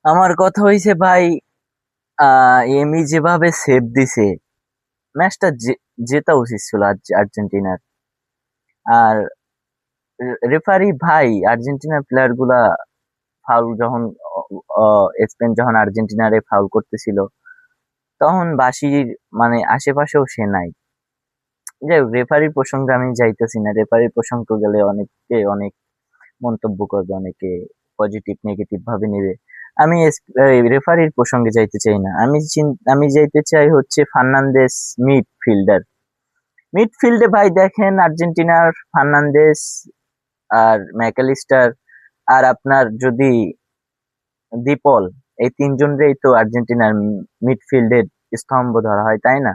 আমার কথা হইছে ভাই, এমি যেভাবে সেভ দিছে, ম্যাচটা জেতা উচিত ছিল আর্জেন্টিনার। আর রেফারি ভাই, আর্জেন্টিনার প্লেয়ার গুলা ফাউল যখন স্পেন যখন আর্জেন্টিনারে ফাউল করতেছিল, তখন বাসির মানে আশেপাশেও সে নাই। যাই হোক, রেফারির প্রসঙ্গে আমি যাইতেছি না। রেফারির প্রসঙ্গ গেলে অনেকে অনেক মন্তব্য করবে, অনেকে পজিটিভ নেগেটিভ ভাবে নেবে। আমি রেফারির প্রসঙ্গে যাইতে চাই না। আমি যাইতে চাই হচ্ছে ফার্নান্দেস মিডফিল্ডার। মিডফিল্ডে ভাই দেখেন, আর্জেন্টিনার ফার্নান্দেস আর ম্যাকালিস্টার আর আপনার যদি ডিপল, এই তিনজনরেই তো আর্জেন্টিনার মিডফিল্ডের স্তম্ভ ধরা হয়, তাই না?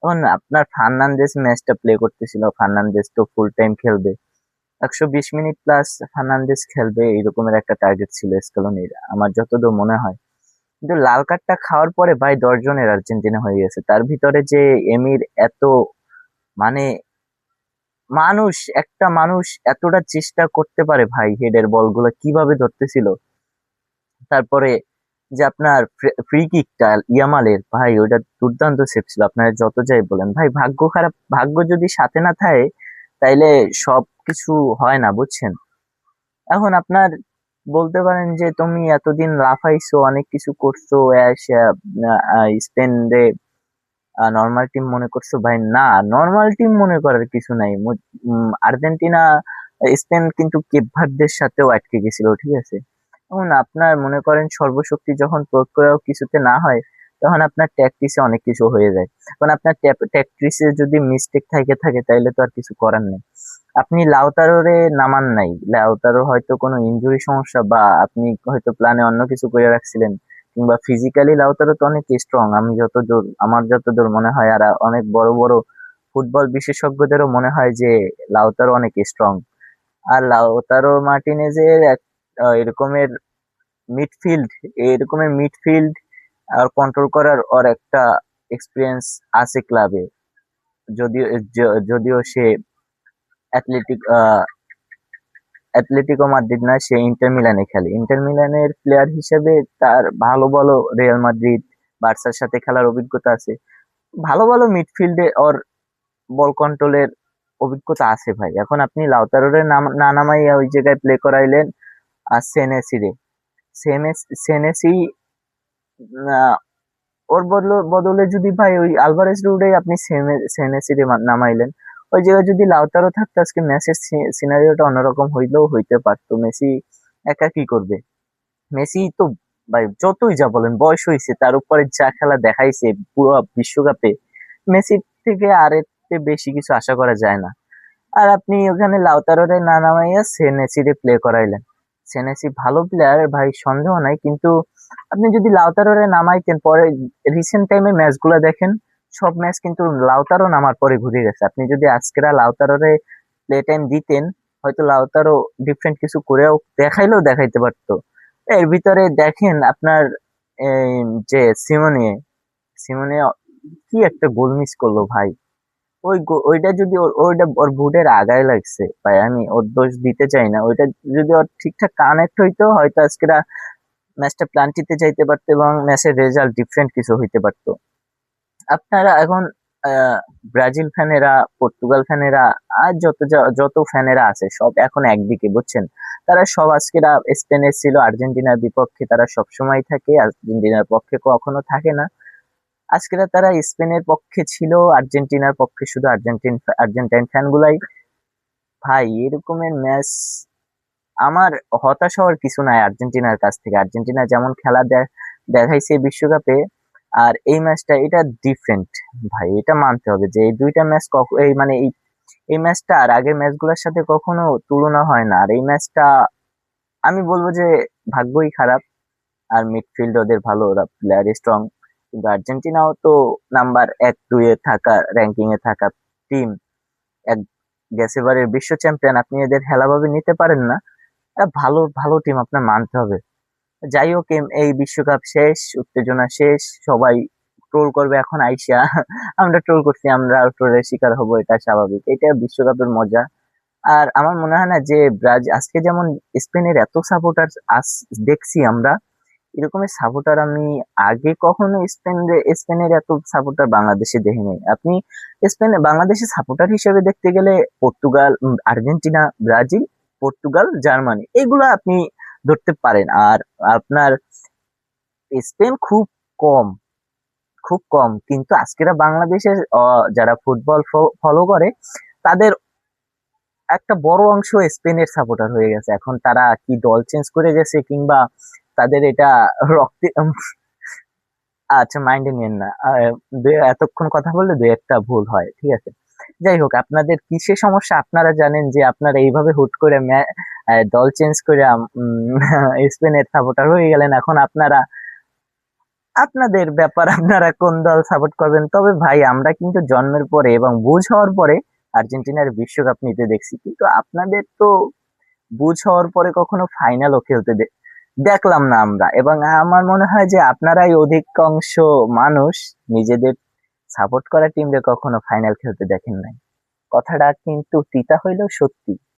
এখন আপনার ফার্নান্দেস ম্যাচটা প্লে করতেছিল, ফার্নান্দেস তো ফুল টাইম খেলবে, 120 মিনিট প্লাস ফার্নান্দেস খেলবে, এরকমের একটা টার্গেট ছিল স্কেলোনির আমার যতদূর মনে হয়। কিন্তু লাল কার্ডটা খাওয়ার পরে ভাই 10 জনের আর্জেন্টিনা হয়ে গেছে। তার ভিতরে যে এমির এত মানে একটা মানুষ এতটা চেষ্টা করতে পারে ভাই, হেডের বলগুলো কিভাবে ধরতেছিল। তারপরে যে আপনার ফ্রি কিকটা ইয়ামালের, ভাই ওটা দুর্দান্ত সেভ ছিল। আপনারা যত যাই বলেন ভাই, ভাগ্য খারাপ, ভাগ্য যদি সাথে না থাকে তাইলে সবকিছু হয় না, বুঝছেন? এখন আপনার বলতে পারেন যে তুমি এতদিন লাফাইছো, অনেক কিছু করছো, স্পেন রে নর্মাল টিম মনে করছো। ভাই না, নর্মাল টিম মনে করার কিছু নাই। আর্জেন্টিনা স্পেন কিন্তু কেপ ভার্দের সাথেও আটকে গেছিল, ঠিক আছে? এখন আপনার মনে করেন সর্বশক্তি যখন প্রয়োগ করেও কিছুতে না হয়, তখন আপনার ট্যাকটিসে অনেক কিছু হয়ে যায়। কারণ আপনার ট্যাকটিসে যদি মিস্টেক থাকে থাকে তাইলে তো আর কিছু করার নেই। আপনি লাউতারোরে নামান নাই, লাউতারো হয়তো কোনো ইনজুরি সমস্যা, বা আপনি হয়তো প্ল্যানে অন্য কিছু করে রাখছিলেন, কিংবা ফিজিক্যালি লাউতারো তো অনেক স্ট্রং, আমার যতদূর মনে হয়। আর অনেক বড় বড় ফুটবল বিশেষজ্ঞদেরও মনে হয় যে লাউতারো অনেক স্ট্রং। আর লাউতারো মার্টিনেজের এরকমের মিডফিল্ড এরকমের মিডফিল্ড আর কন্ট্রোল করার ওর একটা এক্সপিরিয়েন্স আছে ক্লাবে। যদিও সে অ্যাথলেটিক অ্যাটলেটিকো মাদ্রিদ না, সে ইন্টার মিলানে খেলে। ইন্টার মিলানের প্লেয়ার হিসেবে তার ভালো ভালো রিয়াল মাদ্রিদ, বার্সার সাথে খেলার অভিজ্ঞতা আছে। ভালো ভালো মিডফিল্ডে ওর বল কন্ট্রোলের অভিজ্ঞতা আছে ভাই। এখন আপনি লাউতারোরে না নামাইয়া ওই জায়গায় প্লে করাইলেন আর সেনেসি রে। সেনেসি ওর বদলে যদি ভাই ওই আলভারেজ রুডে আপনি সেনেসি রে নামাইলেন, ওই জায়গায় যদি লাউতারো থাকতো, আজকে ম্যাচের সিনারিওটা অন্যরকম হইলেও হইতে পারতো। মেসি একা কি করবে? মেসি তো ভাই যতই যা বলেন, বয়স হয়েছে, তার উপরে যা খেলা দেখাইছে পুরো বিশ্বকাপে, মেসির থেকে আর এর চেয়ে বেশি কিছু আশা করা যায় না। আর আপনি ওখানে লাউতারোরে না নামাইয়া সেনেসিরে প্লে করাইলেন। সেনেসি ভালো প্লেয়ার ভাই, সন্দেহ নাই, কিন্তু আপনি যদি লাউতারোরে নামাইতেন পরে, রিসেন্ট টাইমে ম্যাচ গুলা দেখেন, সব ম্যাচ কিন্তু লাউতারো নামার পরে ঘুরে গেছে। আপনি যদি আজকেরা লাউতারোরে প্লে টাইম দিতেন, হয়তো লাউতারো ডিফারেন্ট কিছু করেও দেখাইতে পারতো। এর ভিতরে দেখেন আপনার এই যে সিমোনে সিমোনে কি একটা গোল মিস করলো ভাই। ওইটা যদি ওইটা ওর বুটের আগায় লাগছে ভাই, আমি ওর দোষ দিতে চাই না। ওইটা যদি ওর ঠিকঠাক কানেক্ট হইতো, হয়তো আজকে ম্যাচটা প্লান্টিতে যাইতে পারতো এবং ম্যাচের রেজাল্ট ডিফারেন্ট কিছু হইতে পারতো। আপনারা এখন আহ, ব্রাজিল ফ্যানেরা, পর্তুগাল ফ্যানেরা, আর যত ফ্যানেরা আছে সব এখন একদিকে, বুঝছেন? তারা সব আজকেরা স্পেনের ছিল আর্জেন্টিনার বিপক্ষে, তারা সব সময় থাকে, আর্জেন্টিনার পক্ষে কখনো থাকে না। আজকেরা তারা স্পেনের পক্ষে ছিল, আর্জেন্টিনার পক্ষে শুধু আর্জেন্টাইন ফ্যান গুলাই। ভাই এরকমের ম্যাচ, আমার হতাশ হওয়ার কিছু নাই আর্জেন্টিনার কাছ থেকে। আর্জেন্টিনা যেমন খেলা দেখাইছে বিশ্বকাপে, আর এই ম্যাচটা এটা ডিফারেন্ট। ভাই এটা মানতে হবে যে এই দুইটা ম্যাচ এই মানে এই ম্যাচটা আর আগের ম্যাচগুলোর সাথে কখনো তুলনা হয় না। আর এই ম্যাচটা আমি বলবো যে ভাগ্যই খারাপ। আর মিডফিল্ড ওদের ভালো, ওরা প্লেয়ার স্ট্রং, কিন্তু আর্জেন্টিনাও তো নাম্বার 1 2 এ থাকা, র্যাঙ্কিং এ থাকা টিম। এক গেছেবারের বিশ্ব চ্যাম্পিয়ন, আপনি এদের হেলাভাবে নিতে পারেন না। ভালো ভালো টিম, আপনার মানতে হবে। যাই হোক, এই বিশ্বকাপ শেষ, উত্তেজনা শেষ, সবাই ট্রোল করবে এখন আইসা। আমরা ট্রোল করছি, আমরা ট্রোলের শিকার হব, এটা স্বাভাবিক, এটা বিশ্বকাপের মজা। আর আমার মনে হয় না যে আজকে যেমন স্পেনের এত সাপোর্টার দেখছি আমরা, এরকমের সাপোর্টার আমি আগে কখনো স্পেনের এত সাপোর্টার বাংলাদেশে দেখিনি। আপনি স্পেনে বাংলাদেশের সাপোর্টার হিসেবে দেখতে গেলে Portugal, Argentina, Brazil, Portugal, Germany এগুলো আপনি ধরতে পারেন। আর আপনার স্পেন খুব কম, খুব কম। কিন্তু আজকের বাংলাদেশের যারা ফুটবল ফলো করে তাদের একটা বড় অংশ স্পেনের সাপোর্টার হয়ে গেছে। এখন তারা কি দল চেঞ্জ করে গেছে কিংবা তাদের এটা রক্তে আচ্ছা, মাইন্ডে নিয়েন না। এতক্ষণ কথা বললে দুই একটা ভুল হয়, ঠিক আছে। যাই হোক, আপনাদের কিসের সমস্যা আপনারা জানেন যে আপনারা এইভাবে হুট করে দল চেঞ্জ করে স্পেনের সাপোর্টার হয়ে গেলেন। এখন আপনারা, আপনাদের ব্যাপার, আপনারা কোন দল সাপোর্ট করবেন। তবে ভাই আমরা কিন্তু জন্মের পরে এবং বুঝ হওয়ার পরে আর্জেন্টিনার বিশ্বকাপ নিতে দেখছি, কিন্তু আপনাদের তো বুঝ হওয়ার পরে কখনো ফাইনালও খেলতে দেখলাম না আমরা। এবং আমার মনে হয় যে আপনারাই অধিকাংশ মানুষ নিজেদের সাপোর্ট করা টিমকে কখনো ফাইনাল খেলতে দেখেন নাই। কথাটা কিন্তু তিতা হইলেও সত্যি।